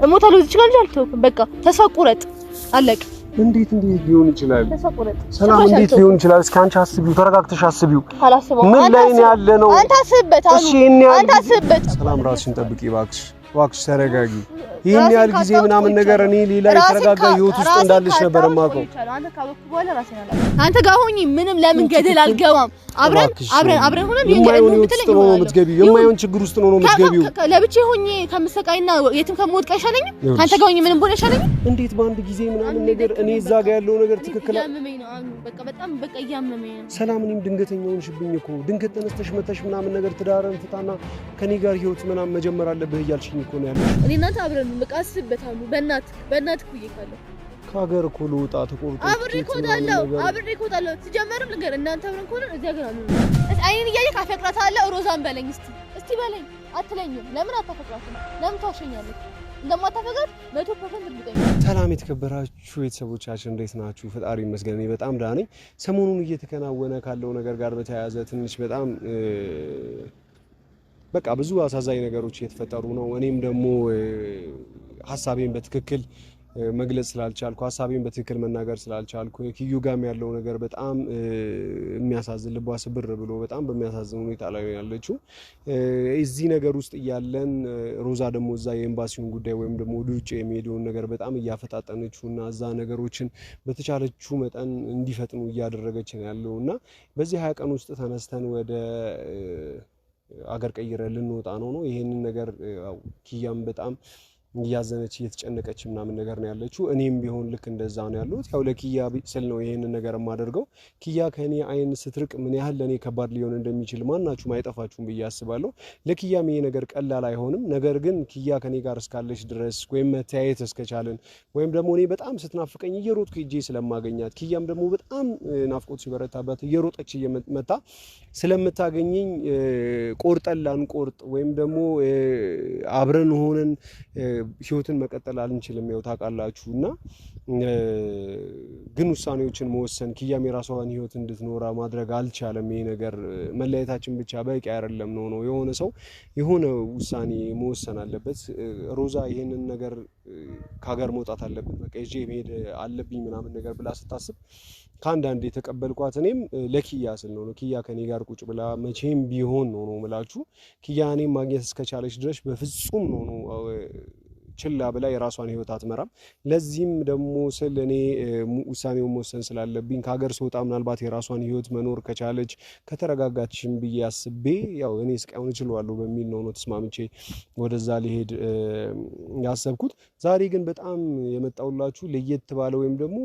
እሞታለሁ እዚህ ጋር አልተውኩም በቃ ተስፋ ቁረጥ አለቀ እንዴት ሊሆን ይችላል ሰላም እንዴት ሊሆን ይችላል እስኪ አንቺ አስቢው ተረጋግተሽ አስቢው ምን ላይ ነው ያለ ነው አንተ አስብበት አንተ አስብበት ሰላም ራስሽን ጠብቂ እባክሽ ተረጋጊ ይሄን ያህል ጊዜ ምናምን ነገር እኔ ሌላ የተረጋጋ ህይወት ውስጥ እንዳለሽ ነበር ማውቀው አንተ ጋር ሆኜ ምንም ለምን ገደል አልገባም አብረን ሆነን የማይሆን የማይሆን ችግር ውስጥ ነው የምትገቢው ለብቻ ሆኜ ከምሰቃይና የትም ከመወድቅ አይሻለኝም አንተ ጋር ሆኜ ምንም ቦል አይሻለኝም እንዴት በአንድ ጊዜ ምናምን ነገር እኔ እዛ ጋር ያለው ነገር ትክክል ያመመኝ ነው በቃ በጣም በቃ እያመመኝ ነው ሰላም እኔም ድንገተኛ ሆንሽብኝ እኮ ድንገት ተነስተሽ መተሽ ምናምን ነገር ትዳርን ፍታና ከኔ ጋር ህይወት ምናምን መጀመር አለብህ እያልሽኝ እኮ ነው ያለው እኔ እናንተ አብረን በቃ አስብበታለሁ በእናትህ ኩይካለሁ ከሀገር እኮ ልውጣ ተቆርጦ አብሬ እኮዳለሁ ሲጀመርም ልንገር እናንተ አብረን ከሆነ እዚያ ጋር ነው አይኔን እያየህ አፈቅራታለሁ ሮዛን በለኝ እስቲ በለኝ አትለኝም ለምን አታፈቅራትም ለምን ታውሸኛለህ እንደማታፈቅራት 100% እርግጠኛ ሰላም የተከበራችሁ ቤተሰቦቻችን እንዴት ናችሁ ፈጣሪ ይመስገን እኔ በጣም ደህና ነኝ ሰሞኑን እየተከናወነ ካለው ነገር ጋር በተያያዘ ትንሽ በጣም በቃ ብዙ አሳዛኝ ነገሮች እየተፈጠሩ ነው እኔም ደግሞ ሐሳቤን በትክክል መግለጽ ስላልቻልኩ ሐሳቤን በትክክል መናገር ስላልቻልኩ ኪዩ ጋም ያለው ነገር በጣም የሚያሳዝን ልቧ ስብር ብሎ በጣም በሚያሳዝን ሁኔታ ላይ ያለችው እዚህ ነገር ውስጥ እያለን ሮዛ ደግሞ እዛ የኤምባሲውን ጉዳይ ወይም ደግሞ ወደ ውጭ የሚሄደውን ነገር በጣም እያፈጣጠነችውና እዛ ነገሮችን በተቻለችው መጠን እንዲፈጥኑ እያደረገች ነው ያለውና በዚህ 20 ቀን ውስጥ ተነስተን ወደ አገር ቀይረን ልንወጣ ነው ይሄንን ነገር ኪያም በጣም እያዘነች እየተጨነቀች ምናምን ነገር ነው ያለችው እኔም ቢሆን ልክ እንደዛ ነው ያለሁት ያው ለኪያ ስል ነው ይሄንን ነገር ማደርገው ኪያ ከኔ አይን ስትርቅ ምን ያህል ለኔ ከባድ ሊሆን እንደሚችል ማናችሁም አይጠፋችሁም ብዬ አስባለሁ ለኪያም ይሄ ነገር ቀላል አይሆንም ነገር ግን ኪያ ከኔ ጋር እስካለች ድረስ ወይም መተያየት እስከቻለን ወይም ደግሞ እኔ በጣም ስትናፍቀኝ እየሮጥኩ ሄጄ ስለማገኛት ኪያም ደግሞ በጣም ናፍቆት ሲበረታባት እየሮጠች እየመጣ ስለምታገኘኝ ቆርጠን ላንቆርጥ ወይም ደግሞ አብረን ሆነን ህይወትን መቀጠል አንችልም ያው ታውቃላችሁና ግን ውሳኔዎችን መወሰን ኪያም የራሷን ህይወት እንድትኖራ ማድረግ አልቻለም ይሄ ነገር መለያየታችን ብቻ በቂ አይደለም ነው የሆነ ሰው የሆነ ውሳኔ መወሰን አለበት ሮዛ ይሄንን ነገር ከሀገር መውጣት አለበት በቃ እጄ መሄድ አለብኝ ምናምን ነገር ብላ ስታስብ ካንዳንዴ ተቀበልኳት እኔም ለኪያ ስል ነው ኪያ ከኔ ጋር ቁጭ ብላ መቼም ቢሆን ነው መላችሁ ኪያ እኔም ማግኘት እስከቻለች ድረስ በፍጹም ነው ችላ ብላ የራሷን ህይወት አትመራም ለዚህም ደግሞ ስለ እኔ ውሳኔውን መወሰን ስላለብኝ ከሀገር ስወጣ ምናልባት የራሷን ህይወት መኖር ከቻለች ከተረጋጋችም ብዬ አስቤ ያው እኔ እስካሁን እችላለሁ በሚል ነው ተስማምቼ ወደዛ ሊሄድ ያሰብኩት ዛሬ ግን በጣም የመጣውላችሁ ለየት ባለ ወይም ደግሞ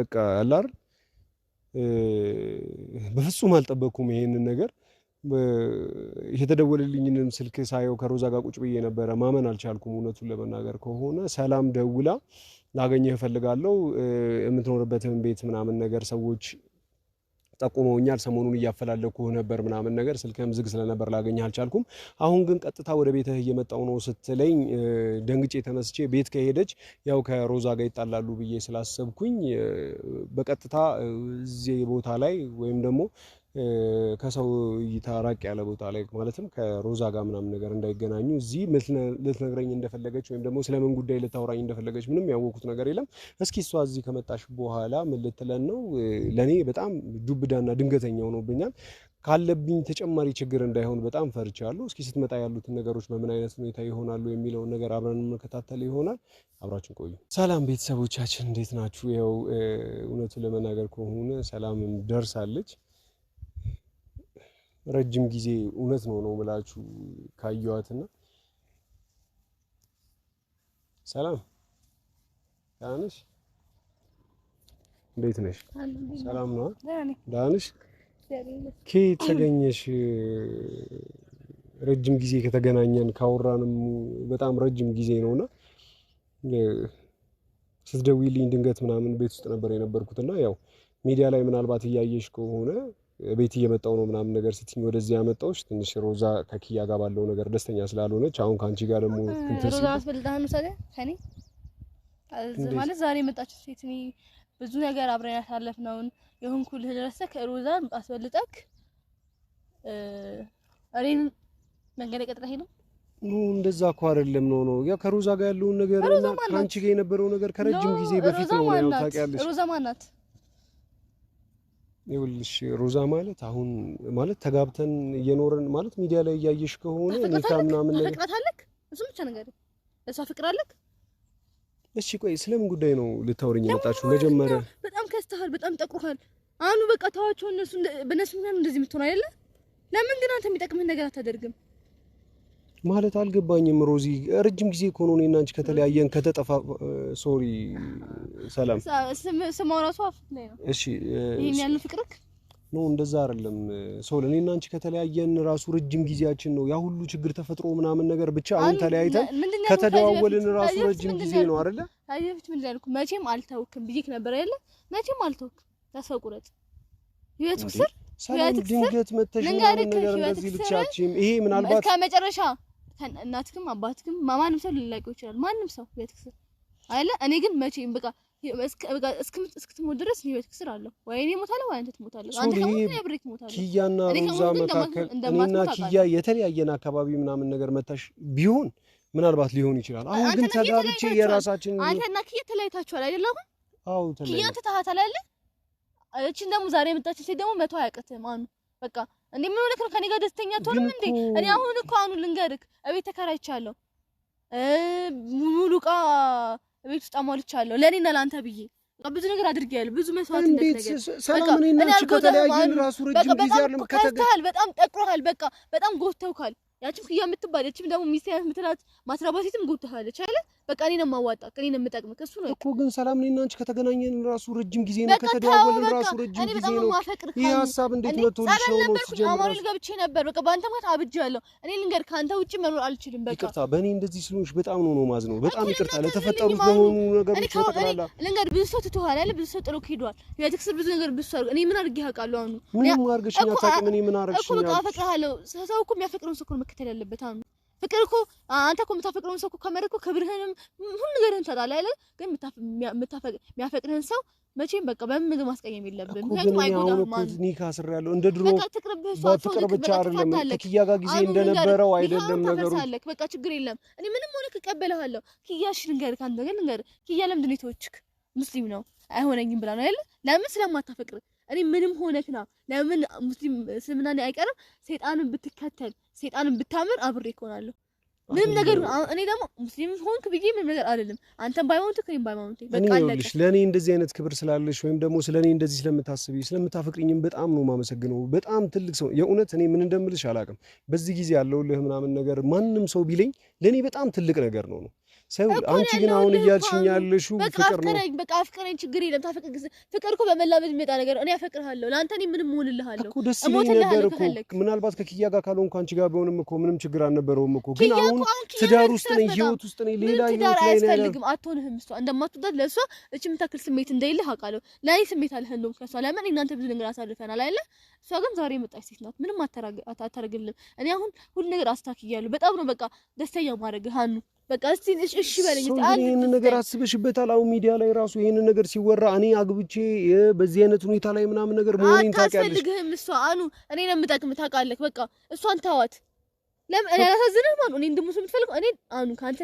በቃ አላር በፍጹም አልጠበቅኩም ይሄንን ነገር የተደወለልኝንም ስልክ ሳየው ከሮዛ ጋር ቁጭ ብዬ ነበር ማመን አልቻልኩም እውነቱን ለመናገር ከሆነ ሰላም ደውላ ላገኘህ እፈልጋለሁ የምትኖርበትን ቤት ምናምን ነገር ሰዎች ጠቁመውኛል ሰሞኑን እያፈላለኩ ነበር ምናምን ነገር ስልክም ዝግ ስለነበር ላገኘህ አልቻልኩም አሁን ግን ቀጥታ ወደ ቤትህ እየመጣው ነው ስትለኝ ደንግጬ ተነስቼ ቤት ከሄደች ያው ከሮዛ ጋር ይጣላሉ ብዬ ስላሰብኩኝ በቀጥታ እዚህ ቦታ ላይ ወይም ደግሞ ከሰው ይታራቅ ያለ ቦታ ላይ ማለትም ከሮዛ ጋር ምናምን ነገር እንዳይገናኙ እዚህ ልትነግረኝ እንደፈለገች ወይም ደግሞ ስለምን ጉዳይ ልታወራኝ እንደፈለገች ምንም ያወቁት ነገር የለም እስኪ እሷ እዚህ ከመጣሽ በኋላ ምን ልትለን ነው ለኔ በጣም ዱብዳና ድንገተኛ ሆኖብኛል ካለብኝ ተጨማሪ ችግር እንዳይሆን በጣም ፈርቻለሁ እስኪ ስትመጣ ያሉትን ነገሮች በምን አይነት ሁኔታ ይሆናሉ የሚለው ነገር አብረን መከታተል ይሆናል አብራችን ቆዩ ሰላም ቤተሰቦቻችን እንዴት ናችሁ ያው እውነቱን ለመናገር ከሆነ ሰላምም ደርሳለች ረጅም ጊዜ እውነት ነው ብላችሁ ካዩዋትና ሰላም ዳንሽ እንዴት ነሽ ሰላም ነው ዳንሽ ከየት ተገኘሽ ረጅም ጊዜ ከተገናኘን ካወራንም በጣም ረጅም ጊዜ ነውና ስትደውይልኝ ድንገት ምናምን ቤት ውስጥ ነበር የነበርኩትና ያው ሚዲያ ላይ ምናልባት እያየሽ ከሆነ ቤት እየመጣው ነው ምናምን ነገር ስትኝ ወደዚህ ያመጣውሽ ትንሽ ሮዛ ከኪያ ጋር ባለው ነገር ደስተኛ ስላልሆነች አሁን ካንቺ ጋር ደግሞ ሮዛ አስፈልጣን ነው ሰለ ከኔ ማለት ዛሬ መጣች ሴት እኔ ብዙ ነገር አብረን ያሳለፍነውን የሆንኩል ድረስ ከሮዛ አስፈልጣክ አሬን መንገድ ቀጥታ ሄዶ እንደዛ እኮ አይደለም ነው ያ ከሮዛ ጋር ያለውን ነገር እና ካንቺ ጋር የነበረው ነገር ከረጅም ጊዜ በፊት ነው ያው ታውቂያለሽ። ሮዛ ማናት? ይኸውልሽ ሮዛ ማለት አሁን ማለት ተጋብተን እየኖርን ማለት ሚዲያ ላይ እያየሽ ከሆነ ኒካምና ምን ነገር ፍቅራታለክ እሱ ብቻ ነገር ለሷ ፍቅራለክ። እሺ ቆይ ስለምን ጉዳይ ነው ልታወሪኝ የመጣችው? መጀመሪያ በጣም ከስተሃል፣ በጣም ጠቁሃል። አሁን በቃ ተዋቸው እነሱ በነሱ ምንም እንደዚህ የምትሆን አይደለ? ለምን ግን አንተ የሚጠቅምህ ነገር አታደርግም? ማለት አልገባኝም ሮዚ። ረጅም ጊዜ እኮ ነው እኔና አንቺ ከተለያየን ከተጠፋ ሶሪ ሰላም ስማው ራሱ አፍ ላይ ነው። እሺ ይሄን ያለው ፍቅርክ ነው እንደዛ አይደለም ሶል። እኔና አንቺ ከተለያየን ራሱ ረጅም ጊዜያችን ነው። ያ ሁሉ ችግር ተፈጥሮ ምናምን ነገር ብቻ አሁን ተለያይተን ከተደዋወልን ራሱ ረጅም ጊዜ ነው አይደለ? አየፍት ምን ያልኩ መቼም አልተውክም ብዬሽ ነበር አይደለ? መቼም አልተውክም። ተስፋ ቁረጥ ህይወት ክስር ሰላም ድንገት መተሽ ነገር እንደዚህ ልትቻቺም ይሄ ምናልባት ከመጨረሻ እናትክም አባትክም ማንም ሰው ሊላቀው ይችላል። ማንም ሰው ህይወት ክስር አይደለ? እኔ ግን መቼም በቃ እስክትሞት ድረስ ህይወት ክስር አለው። ወይ እኔ እሞታለሁ ወይ አንተ ትሞታለህ። አንተ ከሞት ነው ብሬክ ሞታለህ። ኪያና ሮዛ መካከል እኔና ኪያ የተለያየን አካባቢ ምናምን ነገር መታሽ ቢሆን ምናልባት ሊሆን ይችላል። አሁን ግን ተጋብቼ የራሳችን አንተና ኪያ ተለያይታችኋል አይደለም? አዎ ተለያይታችኋል። ኪያ ተታሃታል አይደል? እቺን ደግሞ ዛሬ የመጣችው ሴት ደግሞ መቶ አያውቅትም። አሁን በቃ እንዴ ምን ሆነክ ነው ከኔ ጋር ደስተኛ አትሆንም እንዴ? እኔ አሁን እኮ አሁን ልንገርክ እቤት ተከራይቻለሁ፣ ሙሉ ዕቃ እቤት ውስጥ አሟልቻለሁ ለኔና ለአንተ ብዬ ብዙ ነገር አድርጌያለሁ። ብዙ መስዋዕትነት ነገር ሰላም እኔ እና አንቺ ከተለያየን ራሱ ረጅም ጊዜ አይደለም ከተገናኘን በጣም ጠቅሮሃል። በቃ በጣም ጎተውካል። ያቺም ኪያ የምትባል ያቺም ደግሞ ሚስቴያት የምትላት ማስራባሲትም ጎተሃለች አይደል? በቃ እኔ ነው የማዋጣ እኔ ነው የምጠቅምህ እሱ ነው እኮ። ግን ሰላም እኔ እና አንቺ ከተገናኘን ራሱ ረጅም ጊዜ ነው፣ ከተደዋወልን ራሱ ረጅም ጊዜ ነው። ይሄ ሀሳብ እንዴት መጥቶልሽ ነው? አማኑኤል ገብቼ ነበር በቃ በአንተ ማለት አብጃለሁ። እኔ ልንገር ከአንተ ውጪ መኖር አልችልም። በቃ ይቅርታ፣ በእኔ እንደዚህ ስለሆንሽ በጣም ነው ማዝነው። በጣም ይቅርታ ለተፈጠሩት በሆኑ ነገሮች ተጠቅላላ። ልንገር ብዙ ሰው ትተዋል አይደል? ብዙ ሰው ጥሎክ ሄዷል። የትክስር ብዙ ነገር ብዙ ሰው እኔ ምን አድርጌ አውቃለሁ? አሁን ምን አድርገሽኝ አታውቂም። እኔ ምን አድርገሽኝ እኮ አፈቅርሃለሁ። ሰው እኮ የሚያፈቅረውን ሰው እኮ መከተል ያለበት አሁን ፍቅር እኮ አንተ እኮ የምታፈቅረውን ሰው እኮ ከመረጥኩ ክብርህንም ሁሉ ነገርህን ትሰጣለህ አይደል? ግን የሚያፈቅርህን ሰው መቼም በቃ በምንም ማስቀየም የለብህም። ምክንያቱም አይጎዳም ማለት ነው። ኒካ ስር ያለው እንደ ድሮ በፍቅር ብቻ አይደለም ከኪያ ጋር ጊዜ እንደነበረው አይደለም ነገሩ። በቃ ችግር የለም። እኔ ምንም ሆነ እቀበልሃለሁ። ኪያሽ ልንገርህ አንተ ግን ልንገርህ ኪያ ለምንድን ነው የተወችክ? ሙስሊም ነው አይሆነኝም ብላ ነው አይደል? ለምን ስለማታፈቅር እኔ ምንም ሆነክና ለምን ሙስሊም እስልምና ላይ አይቀርም። ሰይጣንን ብትከተል ሰይጣንን ብታምር አብሬ እኮናለሁ ምንም ነገር። እኔ ደግሞ ሙስሊም ሆንክ ብዬ ምንም ነገር አይደለም። አንተም ባይሆን ትክክለኛ ባይሆን በቃ አለቀ። ለኔ እንደዚህ አይነት ክብር ስላለሽ ወይም ደግሞ ስለኔ እንደዚህ ስለምታስቢ ስለምታፈቅሪኝም በጣም ነው ማመሰግነው። በጣም ትልቅ ሰው የእውነት እኔ ምን እንደምልሽ አላውቅም። በዚህ ጊዜ ያለውልህ ምናምን ነገር ማንም ሰው ቢለኝ ለኔ በጣም ትልቅ ነገር ነው። ሰው አንቺ ግን አሁን እያልሽኝ ያለሽው ፍቅር ነው። በቃ አፍቅረኝ ችግር የለም። ታፈቅር ፍቅር እኮ በመላመድ የሚመጣ ነገር። እኔ አፈቅርሃለሁ ለአንተ እኔ ምንም ሆንልሃለሁ እኮ ደስ ይለኝ ነበር እኮ። ምናልባት ከኪያ ጋር ካልሆንኩ አንቺ ጋር ቢሆንም እኮ ምንም ችግር አልነበረውም እኮ። ግን አሁን ትዳር ውስጥ ነኝ፣ ህይወት ውስጥ ነኝ። ሌላ ህይወት ላይ ነው ያለው። አትሆንህም። እሷ እንደማትወዳት ለእሷ እቺ የምታክል ስሜት እንደሌለህ አውቃለሁ። ለኔ ስሜት አለህ እንደውም ከእሷ ለምን እናንተ ብዙ ነገር አሳልፈናል አይደለ? እሷ ግን ዛሬ የመጣች ሴት ናት። ምንም አታረግልም። እኔ አሁን ሁሉ ነገር አስተካክያለሁ። በጣም ነው በቃ ደስተኛ ማድረግ ሀኑ በቃ እስቲ እሺ በለኝ። ይሄን ነገር አስበሽበታል? አሁን ሚዲያ ላይ ራሱ ይሄን ነገር ሲወራ እኔ አግብቼ በዚህ አይነት ሁኔታ ላይ ምናምን ነገር መሆኔን ታውቂያለሽ። አትፈልግህም እሷ አኑ እኔ ነው የምጠቅምህ ታውቃለህ። በቃ እሷን ተዋት። ለምን እኔ አላሳዝንህም? አኑ እኔ እንደምሱ የምትፈልገው እኔ አኑ ካንተ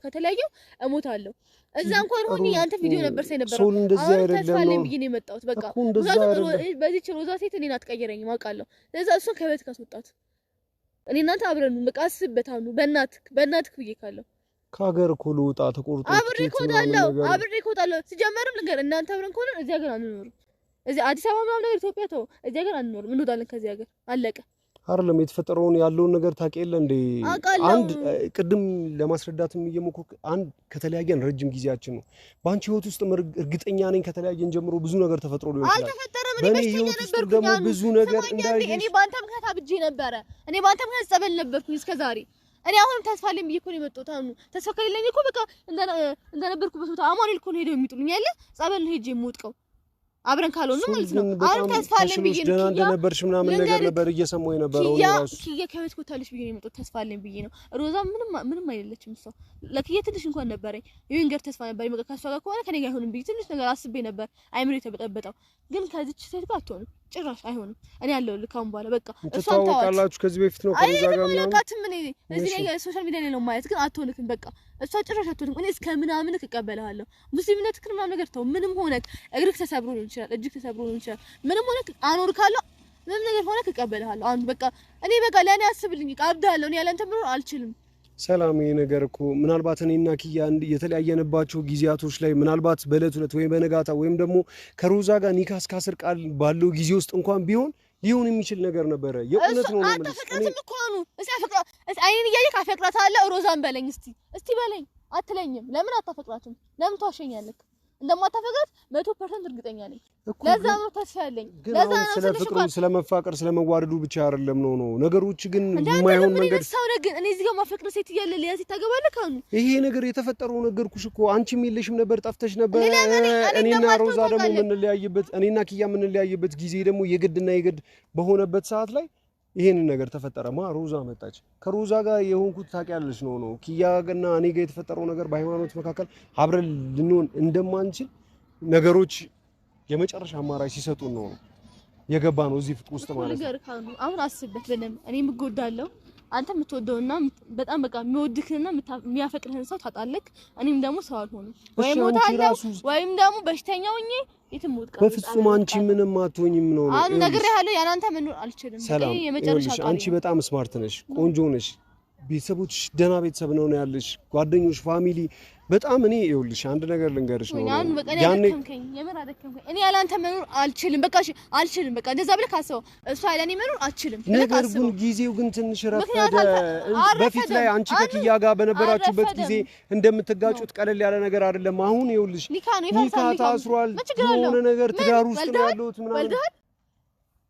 ከተለያየው እሞታለሁ። እዛ እንኳን ሆኜ አንተ ቪዲዮ ነበር ሳይነበረው ሶል እንደዚህ አይደለም ነው ተስፋለኝ ብዬ ነው የመጣሁት። በቃ በዚህ ሮዛ ሴት እኔን አትቀይረኝም አውቃለሁ። ለዛ እሷን ከቤት ካስወጣት እኔ እናንተ አብረን በቃ አስብበት አኑ በእናትህ ብዬ ካለው ከሀገር እኮ ልውጣ ተቆርጦ አብሬ እኮታለሁ። ሲጀመርም ልንገር እናንተ አብረን ከሆነ እዚህ ሀገር አንኖርም። እዚህ አዲስ አበባ ምናምን ነገር ኢትዮጵያ ተው፣ እዚህ ሀገር አንኖርም። እንወጣለን ከዚህ ሀገር አለቀ። አይደለም የተፈጠረውን ያለውን ነገር ታውቂ የለ እንዴ? አንድ ቅድም ለማስረዳትም እየሞከርኩ አንድ ከተለያየን ረጅም ጊዜያችን ነው። በአንቺ ህይወት ውስጥ እርግጠኛ ነኝ ከተለያየን ጀምሮ ብዙ ነገር ተፈጥሮ ሊሆን ይችላል። አልተፈጠረም። እኔ በሽተኛ ነበርኩ ደግሞ ብዙ ነገር እንዳይሽ እኔ በአንተ ምክንያት አብጄ ነበረ። እኔ በአንተ ምክንያት ጸበል ነበርኩኝ እስከዛሬ። እኔ አሁንም ተስፋ አለኝ ብዬ እኮ ነው የመጣሁት። አሁን ተስፋ ከሌለኝ እኮ በቃ እንደነበርኩበት ቦታ አማኑኤል እኮ ነው ሄደው የሚጥሉኝ ያለ ጸበል ነው ሄጄ የምወጥቀው አብረን ካልሆነ ማለት ነው። አሁን ተስፋ አለኝ ብዬ ነው ደህና እንደነበርሽ ምናምን ነገር ነበር እየሰማሁ የነበረው ነው ራሱ ኪያ ከቤት ወጣለች ብዬ ነው የመጣሁት። ተስፋ አለኝ ብዬ ነው። ሮዛ ምንም አይደለችም እሷ። ለኪያ ትንሽ እንኳን ነበረኝ የወንገር ተስፋ ነበር። በቃ ከሷ ጋር ከሆነ ከኔ ጋር አይሆንም ብዬ ትንሽ ነገር አስቤ ነበር። አይምሮ የተበጠበጠው ግን ከዚች ሴት ጋር አትሆንም። ጭራሽ አይሆንም እኔ ያለሁልህ ካሁን በኋላ በቃ እሷን ታውቃላችሁ ከዚህ በፊት ነው ከዛ ጋር ነው ለቃትም እኔ እዚህ ላይ ሶሻል ሚዲያ ላይ ነው ማለት ግን አትሆንክም በቃ እሷ ጭራሽ አትሆንክም እኔ እስከ ምናምን እቀበልሃለሁ ሙስሊምነት ክርና ነገር ተው ምንም ሆነክ እግርክ ተሰብሮ ነው ይችላል እጅክ ተሰብሮ ነው ይችላል ምንም ሆነክ አኖርካለሁ ምንም ነገር ሆነክ እቀበልሃለሁ አሁን በቃ እኔ በቃ ለኔ አስብልኝ ቀብዳለሁ እኔ ያላንተ ምንም አልችልም ሰላም ይሄ ነገር እኮ ምናልባት እኔና ኪያ የተለያየንባቸው ጊዜያቶች ላይ ምናልባት በእለት ሁለት ወይ በነጋታ ወይም ደግሞ ከሮዛ ጋር ኒካስ ካስር ቃል ባለው ጊዜ ውስጥ እንኳን ሊሆን የሚችል ነገር ነበረ የእውነት ነው ማለት ነው አትፈቅራትም እኮ ነው እስቲ አይኔን እያየህ አፈቅራታለሁ ሮዛን በለኝ እስቲ በለኝ አትለኝም ለምን አታፈቅራትም ለምን ታሸኛለህ እንደማታፈቅራት 100% እርግጠኛ ነኝ ለዛ ነው ተስፋ ያለኝ ለዛ ነው ስለ ፍቅሩ ስለ መፋቀር ስለ መዋደዱ ብቻ አይደለም ነው ነገሮች ግን የማይሆን መንገድ ሰው ግን እኔ እዚህ ጋር ማፈቅር ሴት እያለ ሊያዝ ታገባለህ ካኑ ይሄ ነገር የተፈጠረው ነገርኩሽ እኮ አንቺም የለሽም ነበር ጠፍተሽ ነበር እኔና ሮዛ ደግሞ እኔና ኪያ የምንለያይበት ጊዜ ደግሞ የግድና የግድ በሆነበት ሰዓት ላይ ይሄንን ነገር ተፈጠረማ ሮዛ መጣች ከሮዛ ጋር የሆንኩት ታውቂያለሽ ነው ኪያ እና እኔ ጋር የተፈጠረው ነገር በሃይማኖት መካከል አብረን ልንሆን እንደማንችል ነገሮች የመጨረሻ አማራጭ ሲሰጡን ነው የገባ ነው እዚህ ፍቅር ውስጥ ማለት ነው አሁን አስብበት በደንብ እኔ ምጎዳለሁ አንተ የምትወደውና በጣም በቃ የሚወድክና የሚያፈቅርህን ሰው ታጣለክ እኔም ደግሞ ሰው አልሆንም ወይም ደግሞ በሽተኛው ነኝ የትሞት በፍጹም አንቺ ምንም አትሆኝም ነው አሁን ነገር ያለው ያናንተ መኖር አልችልም ይሄ የመጨረሻ አንቺ በጣም ስማርት ነሽ ቆንጆ ነሽ ቤተሰቦች ደና ቤተሰብ ነው ያለሽ ጓደኞች ፋሚሊ በጣም እኔ ይኸውልሽ አንድ ነገር ልንገርሽ ነው ያኔ የምር አደከምከኝ እኔ ያላንተ መኖር አልችልም በቃ አልችልም በቃ እንደዛ ብለህ ካሰው እሷ ያለኔ መኖር አልችልም ነገር ግን ጊዜው ግን ትንሽ ረፈደ በፊት ላይ አንቺ ከኪያ ጋር በነበራችሁበት ጊዜ እንደምትጋጩት ቀለል ያለ ነገር አይደለም አሁን ይኸውልሽ ኒካ ታስሯል የሆነ ነገር ትዳር ውስጥ ነው ያለሁት ምናምን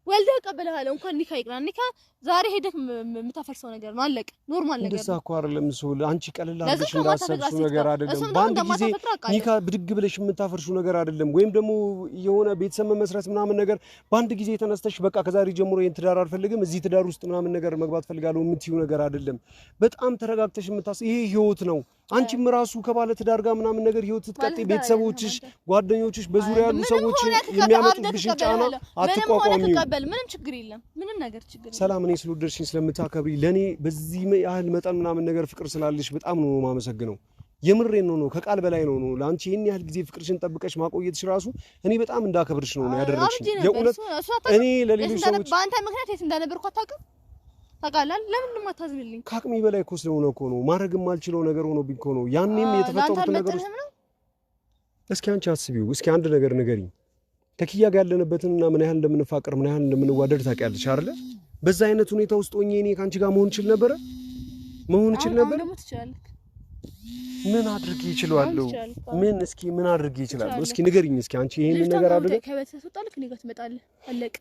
ወልደህ ቀበለሃለሁ እንኳን ኒካ ይቅራ ኒካ ዛሬ ሄደህ የምታፈርሰው ነገር ነው አለቀ ኖርማል ነገር እንደዛ እኮ አይደለም ሶል አንቺ ቀለል አድርገሽ እንዳሰብሽው ነገር አይደለም በአንድ ጊዜ ኒካ ብድግ ብለሽ የምታፈርሽው ነገር አይደለም ወይም ደግሞ የሆነ ቤተሰብ መመስረት ምናምን ነገር በአንድ ጊዜ ተነስተሽ በቃ ከዛሬ ጀምሮ ይሄን ትዳር አልፈልግም እዚህ ትዳር ውስጥ ምናምን ነገር መግባት ፈልጋለሁ የምትይው ነገር አይደለም በጣም ተረጋግተሽ ይሄ ህይወት ነው አንቺም ራሱ ከባለ ትዳር ጋር ምናምን ነገር ህይወት ትቀጥይ ቤተሰቦችሽ ጓደኞችሽ በዙሪያ ያሉ ሰዎች የሚያመጡብሽ ጫና አትቋቋሚው ምንም ችግር የለም ምንም ነገር ችግር ሰላም እኔ ስለወደድሽኝ ስለምታከብሪ ለኔ በዚህ ያህል መጠን ምናምን ነገር ፍቅር ስላለሽ በጣም ነው ማመሰግነው የምሬን ነው ከቃል በላይ ነው ላንቺ ይሄን ያህል ጊዜ ፍቅርሽን ጠብቀሽ ማቆየትሽ ራሱ እኔ በጣም እንዳከብርሽ ነው ያደረግሽኝ የእውነት እኔ ለሌሎች ሰዎች በአንተ ምክንያት የት እንደነበርኩ አታውቅም ታውቃለህ ለምን ማታዝልልኝ ካቅሚ በላይ እኮ ስለሆነ እኮ ነው ማድረግ የማልችለው ነገር ሆኖብኝ እኮ ነው ያኔም የተፈጠሩት ነገሮች እስኪ አንቺ አስቢው እስኪ አንድ ነገር ንገሪኝ ከኪያ ጋር ያለንበትና ምን ያህል እንደምንፋቀር ምን ያህል እንደምንዋደድ ታውቂያለሽ አይደል በዛ አይነት ሁኔታ ውስጥ ሆኜ እኔ ካንቺ ጋር መሆን ይችል ነበር ምን አድርጌ ይችላልው ምን እስኪ ምን አድርጌ ይችላልው እስኪ ንገሪኝ እስኪ አንቺ ይሄንን ነገር አድርገ ከቤተሰብ ወጣልክ ንገት ትመጣለህ አለቅ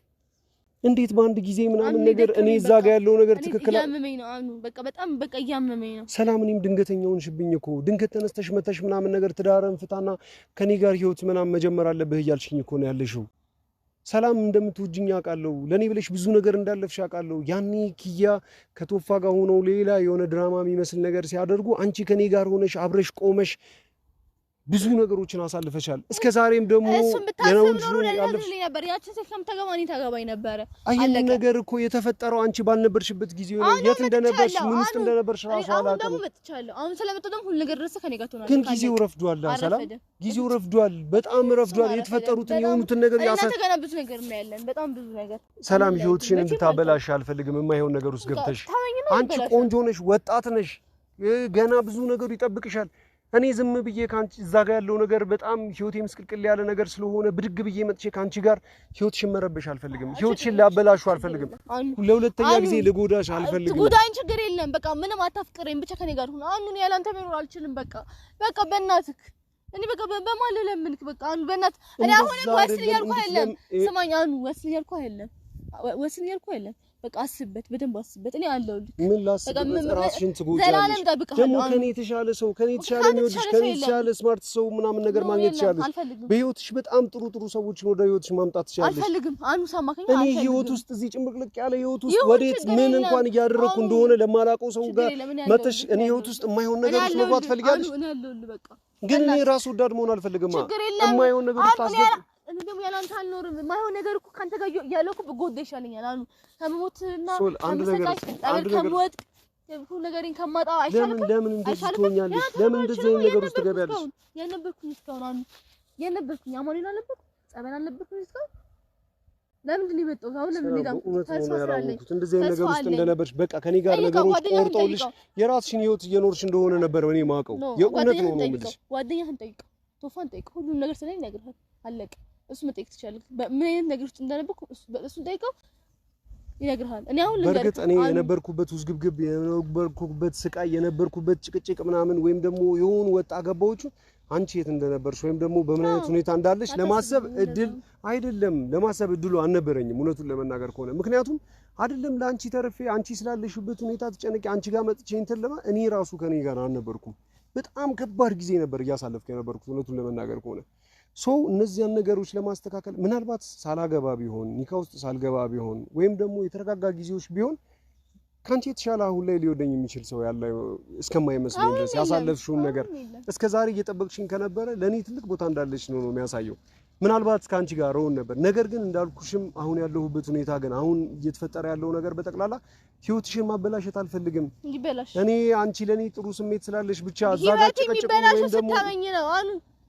እንዴት በአንድ ጊዜ ምናምን ነገር እኔ እዛ ጋር ያለው ነገር ትክክል ያመመኝ ነው አኑ በጣም ያመመኝ ነው ሰላም እኔም ድንገተኛውን ሽብኝ እኮ ድንገት ተነስተሽ መተሽ ምናምን ነገር ትዳረን ፍታና ከኔ ጋር ህይወት ምናምን መጀመር አለብህ እያልሽኝ እኮ ነው ያለሽው ሰላም እንደምትወጂኝ አውቃለሁ ለኔ ብለሽ ብዙ ነገር እንዳለፍሽ አውቃለሁ ያኔ ኪያ ከቶፋ ጋር ሆነው ሌላ የሆነ ድራማ የሚመስል ነገር ሲያደርጉ አንቺ ከኔ ጋር ሆነሽ አብረሽ ቆመሽ ብዙ ነገሮችን አሳልፈሻል እስከ ዛሬም ደግሞ ያለሽ ነበር ያቺን ሴት ከምታገባኝ ታገባኝ ነበር አለ ነገር እኮ የተፈጠረው አንቺ ባልነበርሽበት ጊዜ ነው የት እንደነበርሽ ምን ውስጥ እንደነበርሽ ራሱ አላውቅም አሁን መጥቻለሁ አሁን ስለመጣሁ ሁሉ ነገር ድረስ ከኔ ጋር ትሆናለህ ግን ጊዜው ረፍዷል ሰላም ጊዜው ረፍዷል በጣም ረፍዷል የተፈጠሩትን የሆኑትን ነገር ተገናብቱ ነገር ነው ያለን በጣም ብዙ ነገር ሰላም ህይወትሽን እንድታበላሽ አልፈልግም የማይሆን ነገር ውስጥ ገብተሽ አንቺ ቆንጆ ነሽ ወጣት ነሽ ገና ብዙ ነገሩ ይጠብቅሻል እኔ ዝም ብዬ ካንቺ እዛ ጋር ያለው ነገር በጣም ህይወቴ ምስቅልቅል ያለ ነገር ስለሆነ ብድግ ብዬ መጥቼ ካንቺ ጋር ህይወትሽን መረበሽ አልፈልግም ህይወትሽን ላበላሽ አልፈልግም ለሁለተኛ ጊዜ ልጎዳሽ አልፈልግም ጉዳይን ችግር የለም በቃ ምንም አታፍቅረኝ ብቻ ከኔ ጋር ሁን አሁን ያላንተ መኖር አልችልም በቃ በእናትህ እኔ በቃ በማለ ለምንክ በቃ አሁን በእናትህ እኔ አሁን ወስል ያልኩህ አይደለም ስማኝ አሁን ወስል ያልኩህ አይደለም በቃ አስብበት በደንብ አስብበት እኔ አለሁልህ ምን ላስብበት ራስሽን ትጎጃለሽ ደግሞ ከኔ የተሻለ ሰው ከኔ የተሻለ የሚወድሽ ከኔ የተሻለ ስማርት ሰው ምናምን ነገር ማግኘት ትችያለሽ በህይወትሽ በጣም ጥሩ ሰዎችን ወደ ህይወትሽ ማምጣት ትችያለሽ አልፈልግም አኑ ሰማከኝ እኔ ህይወት ውስጥ እዚህ ጭምቅልቅ ያለ ህይወት ውስጥ ወዴት ምን እንኳን እያደረኩ እንደሆነ ለማላውቀው ሰው ጋር መተሽ እኔ ህይወት ውስጥ የማይሆን ነገር ውስጥ መግባት ፈልጋለሽ እኔ አለሁልህ በቃ ግን እኔ ራስ ወዳድ መሆን አልፈልግም የማይሆን ነገር ውስጥ እኔ ደግሞ ያላንተ አልኖርም ማይሆን ነገር እኮ ካንተ ጋር ያለው እኮ በጎዳ ይሻለኛል አሉ ከመሞትና ከመወጥ ሁሉ ነገርን ከማጣ አይሻልም ለምን እንደዚህ ትሆኛለሽ ለምን እንደዚህ ነገር ውስጥ ትገቢያለሽ የነበርኩኝ እስካሁን አሉ የነበርኩኝ አማኑኤል አልነበርኩ ጸበል አልነበርኩኝ እስካሁን ለምንድን ነው የመጣሁት አሁን ለምን ሄዳው ተስፋለኩት እንደዚህ አይነት ነገር ውስጥ እንደነበርሽ በቃ ከኔ ጋር ነገሮች ቆርጦልሽ የራስሽን ህይወት እየኖርሽ እንደሆነ ነበር እኔ ማውቀው የእውነት ነው የምልሽ ጓደኛህን ጠይቀው ቶፋን ጠይቀው ሁሉ ነገር ስለኝ ነግረሃል አለቀ እሱ መጠየቅ ትችላለህ ምን አይነት ነገር ውስጥ እንደነበርኩ እሱን ጠይቀው ይነግርሃል እኔ አሁን ልንገርህ በርግጥ እኔ የነበርኩበት ውዝግብግብ የነበርኩበት ስቃይ የነበርኩበት ጭቅጭቅ ምናምን ወይም ደግሞ የሆኑ ወጣ ገባዎቹ አንቺ የት እንደነበርሽ ወይም ደግሞ በምን አይነት ሁኔታ እንዳለሽ ለማሰብ እድል አይደለም ለማሰብ እድሉ አልነበረኝም እውነቱን ለመናገር ከሆነ ምክንያቱም አይደለም ለአንቺ ተርፌ አንቺ ስላለሽበት ሁኔታ ተጨነቂ አንቺ ጋር መጥቼ እንትን ለማ እኔ ራሱ ከኔ ጋር አልነበርኩም በጣም ከባድ ጊዜ ነበር እያሳለፍኩ የነበርኩት እውነቱን ለመናገር ከሆነ ሶ እነዚያን ነገሮች ለማስተካከል ምናልባት ሳላገባ ቢሆን ኒካ ውስጥ ሳልገባ ቢሆን ወይም ደግሞ የተረጋጋ ጊዜዎች ቢሆን ካንቺ የተሻለ አሁን ላይ ሊወደኝ የሚችል ሰው ያለ እስከማይመስለኝ ድረስ ያሳለፍሽውን ነገር እስከዛሬ እየጠበቅሽኝ ከነበረ ለኔ ትልቅ ቦታ እንዳለሽ ነው የሚያሳየው ምናልባት ካንቺ ጋር ሆን ነበር ነገር ግን እንዳልኩሽም አሁን ያለሁበት ሁኔታ ግን አሁን እየተፈጠረ ያለው ነገር በጠቅላላ ህይወትሽን ማበላሸት አልፈልግም እኔ አንቺ ለኔ ጥሩ ስሜት ስላለሽ ብቻ አዛጋጭ ወይም ደግሞ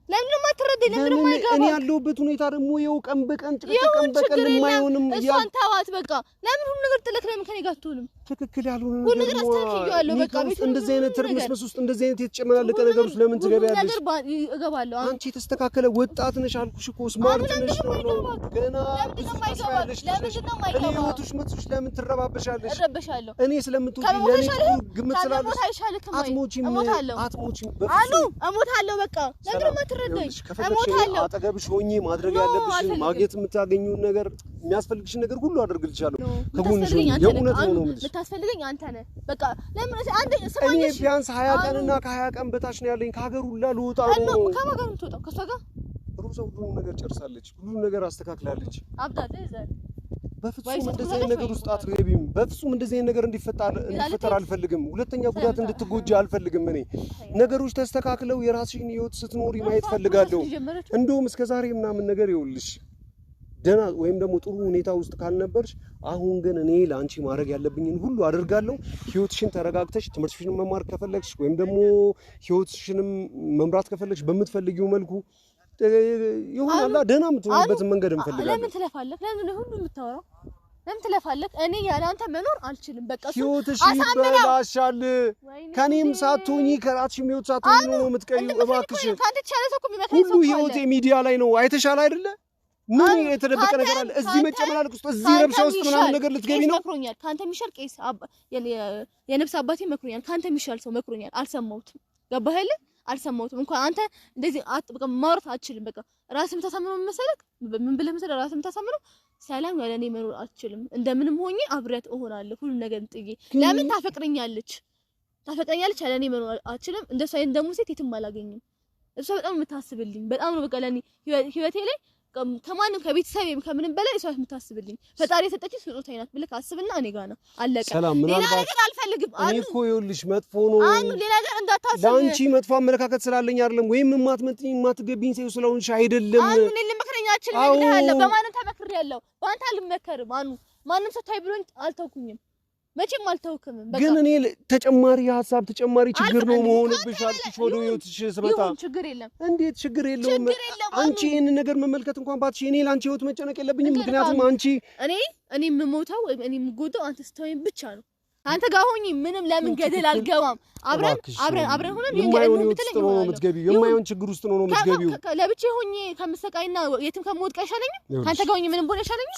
ለምን ማትረዳኝ ለምን ማይገባ እኔ ያለሁበት ሁኔታ ደግሞ ይኸው ቀን በቀን ጭቅጭቅ የማይሆንም እሷን ታዋት በቃ ለምን ሁሉ ነገር ጥለክ ለምን ከኔ ጋር አትሆንም ትክክል ያልሆነ ነገር ነው በቃ ቤት እንደዚህ አይነት ትርምስምስ ውስጥ እንደዚህ አይነት የተጨመላለቀ ነገር ውስጥ ለምን ትገቢያለሽ እገባለሁ አንቺ ተስተካከለ ወጣት ነሽ አልኩሽ እኮ ስማርት ነሽ ነው ገና ህይወትሽ መጥቶሽ ለምን ትረባበሻለሽ እረበሻለሁ እኔ ስለምትወጪ ለኔ ግምት ስላለሽ አትሞቺም እሞታለሁ በቃ ለምን ማትረዳኝ እሞታለሁ አጠገብሽ ሆኜ ማድረግ ያለብሽን ማግኘት የምታገኙን ነገር የሚያስፈልግሽን ነገር ሁሉ አድርግልሻለሁ ከጎንሽ የእውነት ነው ልታስፈልገኝ አንተ ነህ በቃ ለምን አንተ እኔ ቢያንስ 20 ቀንና ከ20 ቀን በታች ነው ያለኝ ከሀገር ሁሉ ልወጣ ነው ከማን ጋር የምትወጣው ከሷ ጋር ሩዛ ሁሉ ነገር ጨርሳለች ሁሉ ነገር አስተካክላለች አብዳለ ይዘል በፍጹም እንደዚህ አይነት ነገር ውስጥ አትገቢም በፍጹም እንደዚህ አይነት ነገር እንዲፈጠር አልፈልግም ሁለተኛ ጉዳት እንድትጎጂ አልፈልግም እኔ ነገሮች ተስተካክለው የራስሽን ህይወት ስትኖሪ ማየት ፈልጋለሁ እንደውም እስከዛሬ ምናምን ነገር ይውልሽ ደና ወይም ደግሞ ጥሩ ሁኔታ ውስጥ ካልነበርሽ አሁን ግን እኔ ላንቺ ማድረግ ያለብኝን ሁሉ አደርጋለሁ ህይወትሽን ተረጋግተሽ ትምህርትሽን መማር ከፈለግሽ ወይም ደግሞ ህይወትሽን መምራት ከፈለግሽ በመትፈልጊው መልኩ ይሁንላ ደና የምትሆንበት መንገድ እንፈልጋለን ለምን ትለፋለህ ለምን ሁሉ የምታወራው ለምን ትለፋለህ እኔ ያለ አንተ መኖር አልችልም በቃ ህይወትሽ ይበላሻል ከኔም ሳትሆኚ ከራስሽም ህይወት ሳትሆኚ ነው የምትቀዩ እባክሽ ካንተ ተቻለ ሰው የሚመክረኝ ሁሉ ህይወቴ ሚዲያ ላይ ነው አይተሻል አይደለ ምን የተደበቀ ነገር አለ እዚህ መጨመላለቅ ውስጥ እዚህ ረብሻ ውስጥ ምናምን ነገር ልትገቢ ነው መክሮኛል ካንተ የሚሻል ቄስ የነፍስ አባቴ መክሮኛል ካንተ የሚሻል ሰው መክሮኛል አልሰማሁትም ገባህ አይደል አልሰማሁትም እንኳን አንተ እንደዚህ በቃ ማውራት አትችልም በቃ ራስህን ተሳምነው መሰለክ ምን ብለህ መሰለህ ራስህን ተሳምነው ሰላም ያለ እኔ መኖር አልችልም እንደምንም ሆኜ አብሬያት እሆናለሁ ሁሉ ነገር ጥዬ ለምን ታፈቅረኛለች ያለ እኔ መኖር አልችልም እንደሷ አይነት ደግሞ ሴት የትም አላገኝም እሷ በጣም የምታስብልኝ በጣም ነው በቃ ለኔ ህይወቴ ላይ ከማንም ከቤተሰቤም ከምንም በላይ እሷ የምታስብልኝ ፈጣሪ የሰጠችኝ ስጦታዬ ናት ብለህ አስብና እኔ ጋር ነው አለቀ ሌላ ነገር አልፈልግም እኔ እኮ ይኸውልሽ መጥፎ ነው ሌላ ነገር እንዳታስብ ላንቺ መጥፎ አመለካከት ስላለኝ አይደለም ወይም የማትገቢኝ ሰው ስለሆንሽ አይደለም እኔ ልመክረኛችን ነግሬሃለሁ በማንም ተመክሬያለሁ በአንተ አልመከርም ማንም ሰው ታይ ብሎኝ አልተውኩኝም መቼም አልተውክም በቃ ግን እኔ ተጨማሪ ሐሳብ ተጨማሪ ችግር ነው መሆንብሽ አልኩሽ ወደ ህይወትሽ ስመጣ ችግር የለም እንዴት ችግር የለውም አንቺ ይሄን ነገር መመልከት እንኳን ባትሽ እኔ ላንቺ ህይወት መጨነቅ የለብኝም ምክንያቱም አንቺ እኔ የምሞተው እኔ የምጎዳው አንተ ስተወኝ ብቻ ነው አንተ ጋር ሆኜ ምንም ለምን ገደል አልገባም አብረን ሆነን የማይሆን ህይወት ውስጥ ነው የምትገቢው የማይሆን ችግር ውስጥ ነው የምትገቢው ለብቻ ሆኜ ከምሰቃይና የትም ከመወድቅ አይሻለኝም ካንተ ጋር ሆኜ ምንም ቦን አይሻለኝም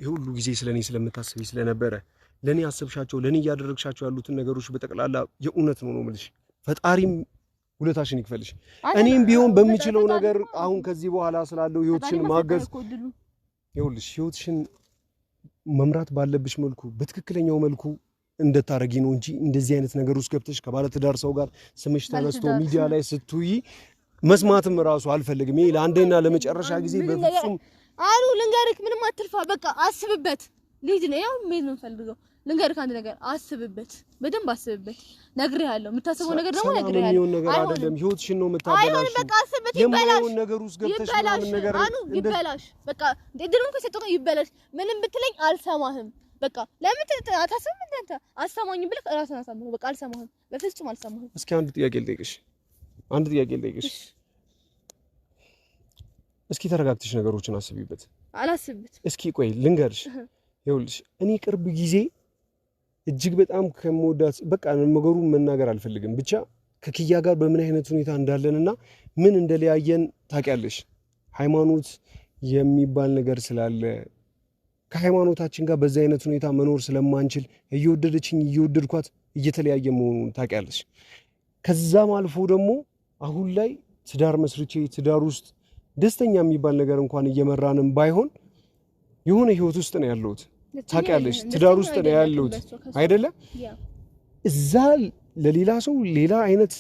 ይሄ ሁሉ ጊዜ ስለኔ ስለምታስቢ ስለነበረ ለኔ አሰብሻቸው ለኔ ያደረግሻቸው ያሉትን ነገሮች በጠቅላላ የእውነት ነው የምልሽ ፈጣሪም ውለታሽን ይክፈልሽ እኔም ቢሆን በሚችለው ነገር አሁን ከዚህ በኋላ ስላለው ህይወትሽን ማገዝ ይኸውልሽ ህይወትሽን መምራት ባለብሽ መልኩ በትክክለኛው መልኩ እንደታረጊ ነው እንጂ እንደዚህ አይነት ነገር ውስጥ ገብተሽ ከባለ ትዳር ሰው ጋር ስምሽ ተነስቶ ሚዲያ ላይ ስትይ መስማትም ራሱ አልፈልግም ይሄ ለአንዴና ለመጨረሻ ጊዜ በፍጹም አሉ ልንገርክ ምንም አትልፋ በቃ አስብበት ልጅ ነው ያው ምን ነው ፈልገው ልንገርክ አንድ ነገር አስብበት በደንብ አስብበት ነግሬሃለሁ የምታስበው ነገር ደግሞ ነግሬሃለሁ አይሆንም ነገር አይደለም ህይወትሽን ነው የምታበላሽው አይሆንም በቃ አስብ አስብበት ይበላሽ ነገር ውስጥ ገብተሽ ምናምን ነገር አኑ ይበላሽ በቃ እድሉን ከሰጠው ይበላሽ ምንም ብትለኝ አልሰማህም በቃ ለምን አታስብም እንዴ አሰማኝ ብለህ ራስህን አሳምነው በቃ አልሰማህም በፍጹም አልሰማህም እስኪ አንድ ጥያቄ ልጠይቅሽ እስኪ ተረጋግተሽ ነገሮችን አስቢበት አላስብበት እስኪ ቆይ ልንገርሽ ይኸውልሽ እኔ ቅርብ ጊዜ እጅግ በጣም ከመወዳት በቃ ነገሩን መናገር አልፈልግም ብቻ ከኪያ ጋር በምን አይነት ሁኔታ እንዳለንና ምን እንደለያየን ታውቂያለሽ ሃይማኖት የሚባል ነገር ስላለ ከሃይማኖታችን ጋር በዛ አይነት ሁኔታ መኖር ስለማንችል እየወደደችኝ እየወደድኳት እየተለያየ መሆኑን ታውቂያለሽ ከዛም አልፎ ደግሞ አሁን ላይ ትዳር መስርቼ ትዳር ውስጥ ደስተኛ የሚባል ነገር እንኳን እየመራንም ባይሆን የሆነ ህይወት ውስጥ ነው ያለሁት ታውቂያለሽ ትዳር ውስጥ ነው ያለሁት አይደለ እዛ ለሌላ ሰው ሌላ አይነት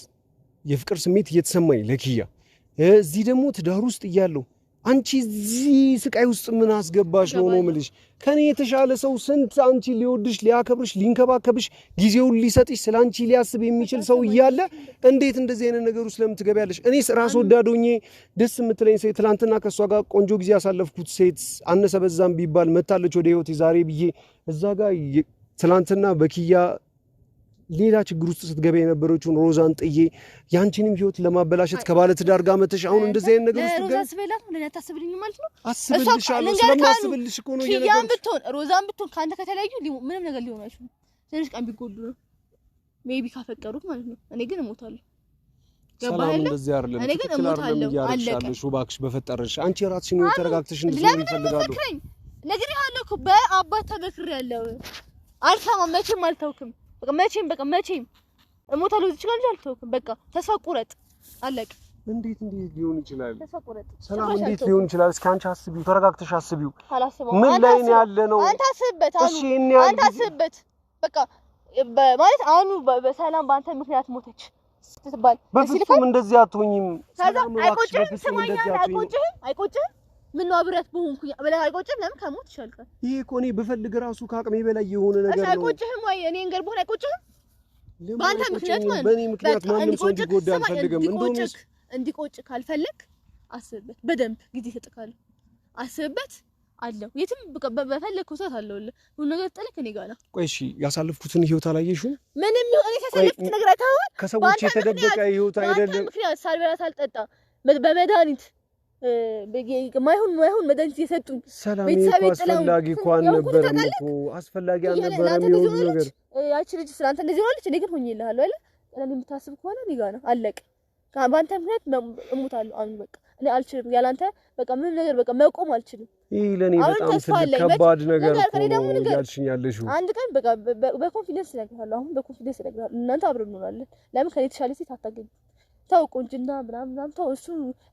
የፍቅር ስሜት እየተሰማኝ ለኪያ እዚህ ደግሞ ትዳር ውስጥ እያለሁ አንቺ እዚህ ስቃይ ውስጥ ምን አስገባሽ ነው የምልሽ ከኔ የተሻለ ሰው ስንት አንቺ ሊወድሽ ሊያከብርሽ ሊንከባከብሽ ጊዜውን ሊሰጥሽ ስላንቺ ሊያስብ የሚችል ሰው እያለ እንዴት እንደዚህ አይነት ነገር ውስጥ ለምን ትገቢያለሽ እኔስ ራስ ወዳዶኜ ደስ የምትለኝ ሴት ትላንትና ከሷ ጋር ቆንጆ ጊዜ ያሳለፍኩት ሴት አነሰ በዛም ቢባል መታለች ወደ ህይወት ዛሬ ብዬ እዛ ጋር ትላንትና በኪያ ሌላ ችግር ውስጥ ስትገባ የነበረችውን ሮዛን ጥዬ ያንቺንም ህይወት ለማበላሸት ከባለ ትዳር ጋር መተሽ አሁን እንደዚህ አይነት ነገር ውስጥ ሮዛ ስበላት ምን ያታስብልኝ ማለት ነው አስብልሻለሁ ስለማስብልሽ እኮ ነው ኪያን ብትሆን ሮዛን ብትሆን ካንተ ከተለያዩ ምንም ነገር ሊሆን አይችልም ትንሽ ቀን ቢጎዱ ነው ሜቢ ካፈቀሩት ማለት ነው እኔ ግን እሞታለሁ ሰላም እንደዚህ አይደለም እኔ ግን እሞታለሁ አለቀሽ እባክሽ በፈጠረሽ አንቺ ራስሽን ነው ተረጋግተሽ እንድትኖር ይፈልጋሉ ነገር ያለው እኮ በአባት ተበክሬያለሁ አልሰማም መቼም አልተውክም በቃ መቼም እሞታለሁ እዚህ ጋር አልተውክም በቃ ተስፋ ቁረጥ አለቀ እንዴት ሊሆን ይችላል ተስፋ ቁረጥ ሰላም እንዴት ሊሆን ይችላል እስኪ አንቺ አስቢው ተረጋግተሽ አስቢው አላስበው ምን ላይ ነው ያለ ነው አንተ አስብበት አንተ አስብበት በቃ ማለት አሁን በሰላም በአንተ ምክንያት ሞተች ስትባል በፍጹም እንደዚህ አትሆኝም ሰላም አይቆጭህም ምን ነው አብሬያት በሆንኩኝ በላይ አይቆጭም ለምን ከሞት ይሻልካል ይሄ እኮ እኔ ብፈልግ ራሱ ከአቅሜ በላይ የሆነ ነገር ነው አይቆጭህም ወይ እኔ እንገር በሆነ አይቆጭህም በአንተ ምክንያት ማለት በእኔ ምክንያት ማንም ሰው እንዲጎዳ አልፈልግም እንደውም እንዲቆጭ ካልፈለክ አስብበት በደንብ ጊዜ ተጠቃለ አስብበት አለው የትም በፈለከው ሰዓት አለውልህ ሁሉ ነገር ጥልቅ እኔ ጋር ነው ቆይ እሺ ያሳለፍኩትን ህይወት አላየሽው ምንም እኔ ተሰለፍኩት ነገር አይተኸው ከሰዎች የተደበቀ ህይወት አይደለም ምክንያት ሳልበላ ሳልጠጣ በመድኃኒት ማይሆን መድኃኒት የሰጡኝ ቤተሰብ አስፈላጊ እኮ አልነበረም እኮ አስፈላጊ አልነበረም ይሁን ነገር ያቺ ልጅ ስላንተ እንደዚህ ሆነች እኔ ግን ሆኜልሃለሁ አይደል እኔ የምታስብ ከሆነ እኔ ጋር ነው አለቀ በአንተ ምክንያት እሞታለሁ አሁን በቃ እኔ አልችልም ያላንተ በቃ ምን ነገር በቃ መቆም አልችልም ይሄ ለኔ በጣም ትልቅ ከባድ ነገር ነው ያልሽኝ ያለሽው አንድ ቀን በቃ በኮንፊደንስ እነግርሃለሁ አሁን በኮንፊደንስ እነግርሃለሁ እናንተ አብረን እንሆናለን ለምን ከኔ የተሻለ ሴት አታገኝም ተው ቁንጅና ምናምን ተው እሱ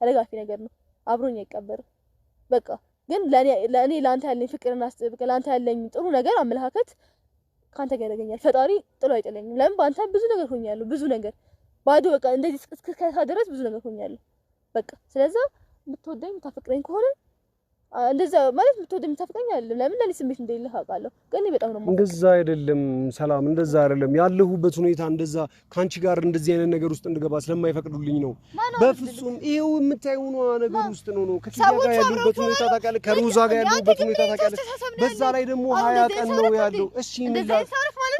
ረጋፊ ነገር ነው አብሮኝ አይቀበርም በቃ ግን ለኔ ላንተ ያለኝ ፍቅርና በቃ ላንተ ያለኝ ጥሩ ነገር አመለካከት ካንተ ጋር ያገኛል ፈጣሪ ጥሎ አይጥለኝም ለምን ባንተ ብዙ ነገር ሆኛለሁ ብዙ ነገር ባዶ በቃ እንደዚህ እስከ ድረስ ብዙ ነገር ሆኛለሁ በቃ ስለዚህ የምትወደኝ ታፈቅረኝ ከሆነ እንደዛ ማለት የምትወደኝ ታፈቅረኝ አይደለም ለምን ለኔ ስሜት እንደሌለ አውቃለሁ ግን በጣም ነው እንደዛ አይደለም ሰላም እንደዛ አይደለም ያለሁበት ሁኔታ እንደዛ ካንቺ ጋር እንደዚህ አይነት ነገር ውስጥ እንድገባ ስለማይፈቅዱልኝ ነው በፍጹም ይሄው የምታየው ነገር ውስጥ ነው ከኪያ ጋር ያለሁበት ሁኔታ ታውቃለህ ከሮዛ ጋር ያለሁበት ሁኔታ ታውቃለህ በዛ ላይ ደግሞ 20 ቀን ነው ያለው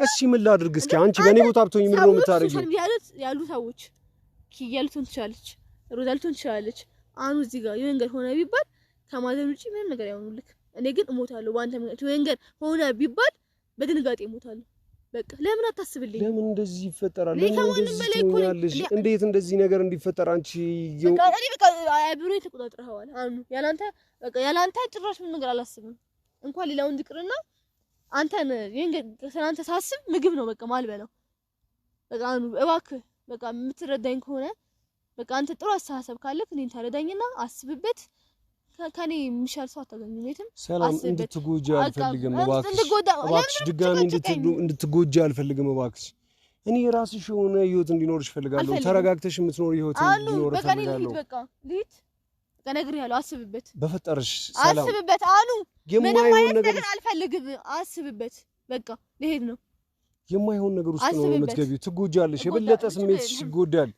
እሺ ምን ላድርግ እስኪ አንቺ በኔ ቦታ ብትሆኚ ምን ነው የምታደርጊው ያሉ ሰዎች ኪያ ልትሆን ትችላለች ሮዛ ልትሆን ትችላለች አሁን እዚህ ጋር የወንገር ሆነ ቢባል ከማዘን ውጪ ምንም ነገር ያውኑልክ እኔ ግን እሞታለሁ ባንተ ምክንያት ወንገር ሆነ ቢባል በድንጋጤ እሞታለሁ በቃ ለምን አታስብልኝ ለምን እንደዚህ ይፈጠራል ለምን እንደዚህ ትሆኛለሽ እንዴት እንደዚህ ነገር እንዲፈጠር አንቺ በቃ እኔ በቃ አብሮኝ ተቆጣጥረዋል አሁን ያላንተ ጭራሽ ምን ነገር አላስብም እንኳን ሌላው እንድቅርና አንተን ስለአንተ ሳስብ ምግብ ነው በቃ ማልበለው በቃ እባክህ በቃ የምትረዳኝ ከሆነ በቃ አንተ ጥሩ አስተሳሰብ ካለክ እኔን ታረዳኝና አስብበት ከኔ የሚሻል ሰው አታገኝም የትም ሰላም እንድትጎጂ አልፈልግም እባክሽ ድጋሚ እንድትጎጂ አልፈልግም እባክሽ እኔ ራስሽ የሆነ ህይወት እንዲኖርሽ ፈልጋለሁ ተረጋግተሽ የምትኖር ህይወት እንዲኖር ፈልጋለሁ በቃ ልሂድ በቃ ነግሬሃለሁ አስብበት በፈጠርሽ ሰላም አስብበት አኑ ምንም አይነት ነገር አልፈልግም አስብበት በቃ ልሄድ ነው የማይሆን ነገር ውስጥ ነው የምትገቢው ትጎጃለሽ የበለጠ ስሜትሽ ይጎዳል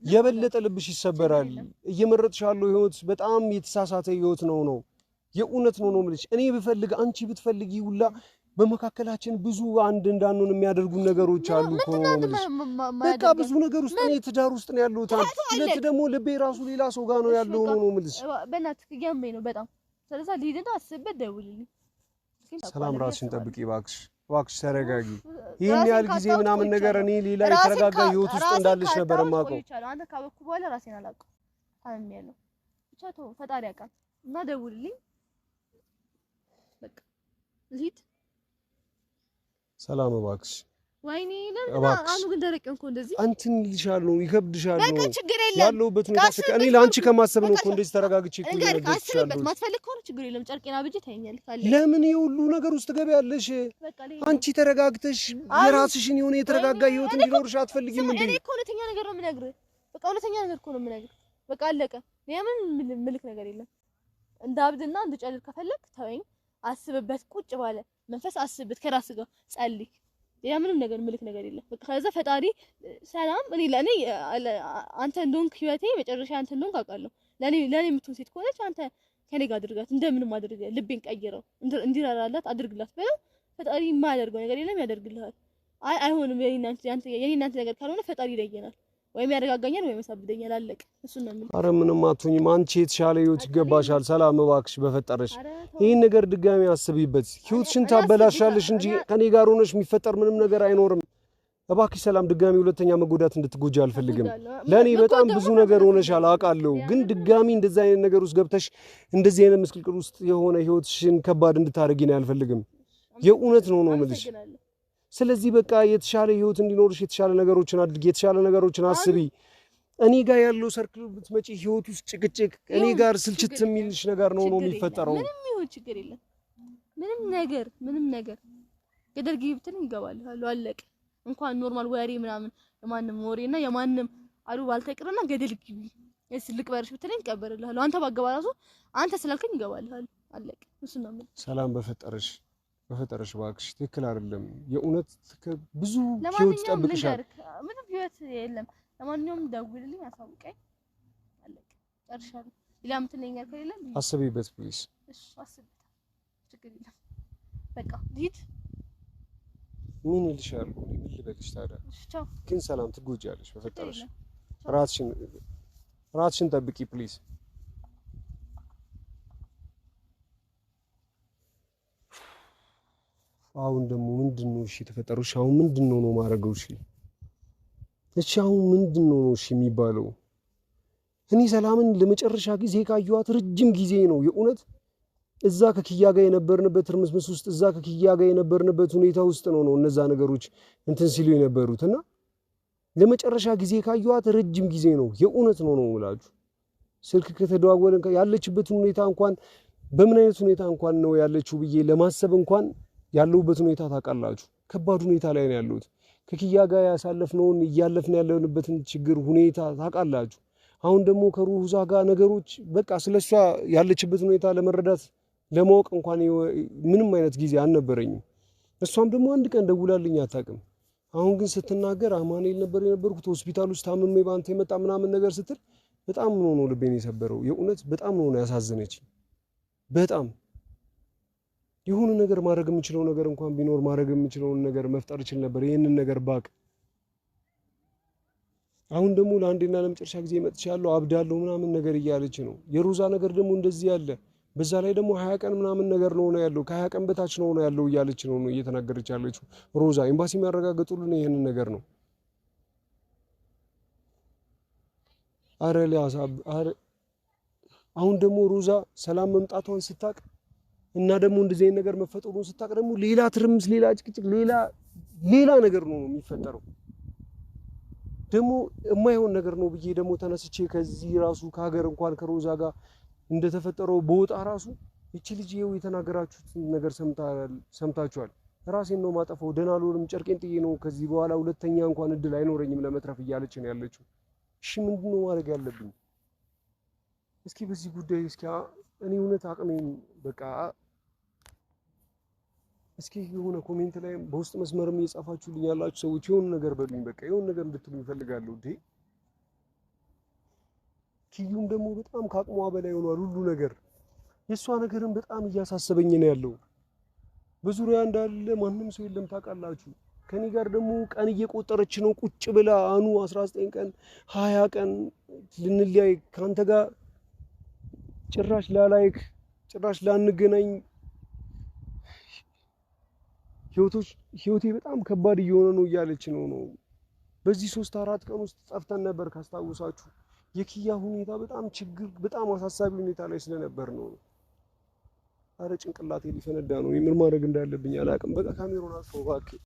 የበለጠ ልብሽ ይሰበራል። እየመረጥሽ ያለው ህይወት በጣም የተሳሳተ ህይወት ነው የእውነት ነው የምልሽ። እኔ ብፈልግ አንቺ ብትፈልጊ ሁላ በመካከላችን ብዙ አንድ እንዳንሆን የሚያደርጉ ነገሮች አሉ እኮ ነው የምልሽ። በቃ ብዙ ነገር ውስጥ እኔ ትዳር ውስጥ ነው ያለሁት። ሁለት ደግሞ ልቤ ራሱ ሌላ ሰው ጋር ነው ያለው ነው የምልሽ። በእናትህ ያመኝ ነው በጣም። ስለዚህ ሊድና አስበህ ደውልልኝ። ሰላም፣ ራስሽን ጠብቂ እባክሽ፣ እባክሽ ተረጋጊ። ይሄን ያህል ጊዜ ምናምን ነገር እኔ ሌላ የተረጋጋ ህይወት ውስጥ እንዳለሽ ነበር የማውቀው። አንተ ካበኩ በኋላ ራሴን አላውቅም። ታምሜያለሁ። ብቻ ተው ፈጣሪ ያውቃል። እና ደውልልኝ በቃ ልሂድ። ሰላም እባክሽ። ወይኔ ለምን አኑ ግን ደረቅ እንኳን እንደዚህ አንተን ልልሻለሁ፣ ይከብድሻል ነው በቃ ችግር የለም ያለሁበት ሁኔታ። እኔ ለአንቺ ከማሰብ ነው እኮ እንደዚህ ተረጋግቼ እኮ አስብበት። ማትፈልግ ከሆነ ችግር የለም፣ ጨርቄና ብጅ ታይኛለህ ካለ ለምን የሁሉ ነገር ውስጥ ትገቢያለሽ? አንቺ ተረጋግተሽ የራስሽን የሆነ የተረጋጋ ህይወት እንዲኖርሽ አትፈልጊም እንዴ? እኔ እኮ እውነተኛ ነገር ነው የምነግርህ። በቃ እውነተኛ ነገር እኮ ነው የምነግርህ። በቃ አለቀ። ለምን ምልክ ነገር የለም። እንዳብድና እንድጨልል ከፈለክ ተወኝ፣ አስብበት። ቁጭ ባለ መንፈስ አስብበት፣ ከራስህ ጋር ጸልይ። ያ ምንም ነገር ምልክ ነገር የለም። በቃ ከዛ ፈጣሪ ሰላም። እኔ ለኔ አንተ እንደሆንክ ህይወቴ መጨረሻ አንተ እንደሆንክ አውቃለሁ። ለኔ የምትሆን ሴት ከሆነች አንተ ከኔ ጋር አድርጋት፣ እንደምንም አድርገህ ልቤን ቀይረው፣ እንዲራራላት አድርግላት በለው። ፈጣሪ የማያደርገው ነገር የለም፣ ያደርግልሃል። አይሆንም የኔ እናንተ ነገር ካልሆነ ፈጣሪ ይለየናል። ወይም ያረጋጋኛል ወይም ያሳብደኛል። አለቀ። እሱ ነው ምን። አረ ምንም አትሆኝም። አንቺ የተሻለ ህይወት ይገባሻል። ሰላም እባክሽ በፈጠረሽ ይሄን ነገር ድጋሚ አስቢበት። ህይወትሽን ታበላሻለሽ እንጂ ከኔ ጋር ሆነሽ የሚፈጠር ምንም ነገር አይኖርም። እባክሽ ሰላም፣ ድጋሚ ሁለተኛ መጎዳት እንድትጎጂ አልፈልግም። ለኔ በጣም ብዙ ነገር ሆነሻል አውቃለሁ፣ ግን ድጋሚ እንደዛ አይነት ነገር ውስጥ ገብተሽ እንደዚህ አይነት ምስቅልቅል ውስጥ የሆነ ህይወትሽን ከባድ እንድታረጊ ነው አልፈልግም። የእውነት ነው የምልሽ። ስለዚህ በቃ የተሻለ ህይወት እንዲኖርሽ የተሻለ ነገሮችን አድርጊ፣ የተሻለ ነገሮችን አስቢ። እኔ ጋር ያለው ሰርክል ብትመጪ ህይወት ውስጥ ጭቅጭቅ፣ እኔ ጋር ስልችት የሚልሽ ነገር ነው የሚፈጠረው። ምንም ይሁን ችግር የለም። ምንም ነገር ገደል ግቢ ብትል ይገባልሃል። አለቀ። እንኳን ኖርማል ወሬ ምናምን የማንም ወሬና የማንም አሉባልታ ይቅርና ገደል ግቢ ልቅበርሽ ብትለኝ ይቀበርልሃል። አንተ ባገባ ራሱ አንተ ስላልከኝ ይገባልሃል። አለቀ። እሱ ነው ምን። ሰላም በፈጠረሽ እባክሽ፣ ትክክል አይደለም። የእውነት ብዙ ህይወት ጠብቅሻል። ምንም ህይወት የለም። ለማንኛውም ደውልልኝ፣ አሳውቀኝ። አለቀ። ጨርሻለሁ። ሌላ የምትለኝ ነገር ከሌለ አስቢበት ፕሊዝ። እሺ አስቢበት፣ ችግር የለም። በቃ ልሂድ። ምን እልሻለሁ? ምን ልበልሽ ታዲያ? ቻው። ግን ሰላም ትጎጃለሽ። በፈጠረሽ ራስሽን ጠብቂ ፕሊዝ። አሁን ደግሞ ምንድነው እሺ የተፈጠረው? አሁን ምንድነው ነው ማረገው? እሺ አሁን ምንድነው እሺ የሚባለው? እኔ ሰላምን ለመጨረሻ ጊዜ ካየኋት ረጅም ጊዜ ነው የእውነት። እዛ ከኪያ ጋር የነበርንበት ትርምስምስ ውስጥ እዛ ከኪያ ጋር የነበርንበት ሁኔታ ውስጥ ነው እነዛ ነገሮች እንትን ሲሉ የነበሩትና ለመጨረሻ ጊዜ ካየኋት ረጅም ጊዜ ነው የእውነት ነው የምላችሁ። ስልክ ከተደዋወልን ያለችበትን ሁኔታ እንኳን በምን አይነት ሁኔታ እንኳን ነው ያለችው ብዬ ለማሰብ እንኳን ያለውበት ሁኔታ ታውቃላችሁ። ከባድ ሁኔታ ላይ ነው ያለሁት። ከኪያ ጋር ያሳለፍነውን እያለፍን ያለንበትን ችግር ሁኔታ ታውቃላችሁ። አሁን ደግሞ ከሩዛ ጋር ነገሮች በቃ ስለሷ ያለችበት ሁኔታ ለመረዳት ለማወቅ እንኳን ምንም አይነት ጊዜ አልነበረኝም። እሷም ደግሞ አንድ ቀን ደውላልኝ አታውቅም። አሁን ግን ስትናገር አማኑኤል ነበር የነበርኩት ሆስፒታል ውስጥ ታምሜ ባንተ የመጣ ምናምን ነገር ስትል በጣም ነው ልቤን የሰበረው። የእውነት በጣም ነው ያሳዘነችኝ። በጣም የሆነ ነገር ማድረግ የምችለው ነገር እንኳን ቢኖር ማድረግ የምችለውን ነገር መፍጠር እችል ነበር፣ ይሄንን ነገር ባቅ። አሁን ደግሞ ለአንዴና ለመጨረሻ ጊዜ መጥቻለሁ አብዳለሁ ምናምን ነገር እያለች ነው። የሮዛ ነገር ደግሞ እንደዚህ ያለ በዛ ላይ ደግሞ 20 ቀን ምናምን ነገር ነው ያለው፣ ከ20 ቀን በታች ነው ያለው እያለች ነው እየተናገረች ያለችው ሮዛ። ኤምባሲ የሚያረጋግጡልን ይሄንን ነገር ነው። አሁን ደግሞ ሮዛ ሰላም መምጣቷን ስታቅ እና ደግሞ እንደዚህ አይነት ነገር መፈጠሩን ስታቅ ደግሞ ሌላ ትርምስ፣ ሌላ ጭቅጭቅ፣ ሌላ ነገር ነው የሚፈጠረው። ደግሞ የማይሆን ነገር ነው ብዬ ደግሞ ተነስቼ ከዚህ ራሱ ከሀገር እንኳን ከሮዛ ጋር እንደተፈጠረው በወጣ ራሱ እቺ ልጅ ይኸው የተናገራችሁት ነገር ሰምታችኋል። ራሴን ነው ማጠፋው፣ ደህና አልሆንም፣ ጨርቄን ጥዬ ነው ከዚህ በኋላ ሁለተኛ እንኳን እድል አይኖረኝም ለመትረፍ እያለች ነው ያለችው። እሺ ምንድነው ማድረግ ያለብኝ? እስኪ በዚህ ጉዳይ እስኪ እኔ እውነት አቅሜን በቃ እስኪ የሆነ ኮሜንት ላይ በውስጥ መስመርም እየጻፋችሁልኝ ያላችሁ ሰዎች የሆነ ነገር በሉኝ። በቃ የሆነ ነገር እንድትሉ ይፈልጋለሁ። ኪዩም ደግሞ በጣም ካቅሟ በላይ ሆኗል ሁሉ ነገር። የሷ ነገርም በጣም እያሳሰበኝ ነው ያለው። በዙሪያ እንዳለ ማንም ሰው የለም ታውቃላችሁ። ከኔ ጋር ደግሞ ቀን እየቆጠረች ነው ቁጭ ብላ አኑ 19 ቀን 20 ቀን ልንለያይ ካንተ ጋር ጭራሽ ላላይክ ጭራሽ ላንገናኝ ህይወቴ በጣም ከባድ እየሆነ ነው እያለች ነው። በዚህ 3-4 ቀን ውስጥ ጠፍተን ነበር ካስታውሳችሁ። የኪያ ሁኔታ በጣም አሳሳቢ ሁኔታ ላይ ስለነበር ነው። አረ ጭንቅላቴ ሊፈነዳ ነው። ምን ማድረግ እንዳለብኝ አላውቅም። በቃ ካሜራውን አጥፋው እባክህ።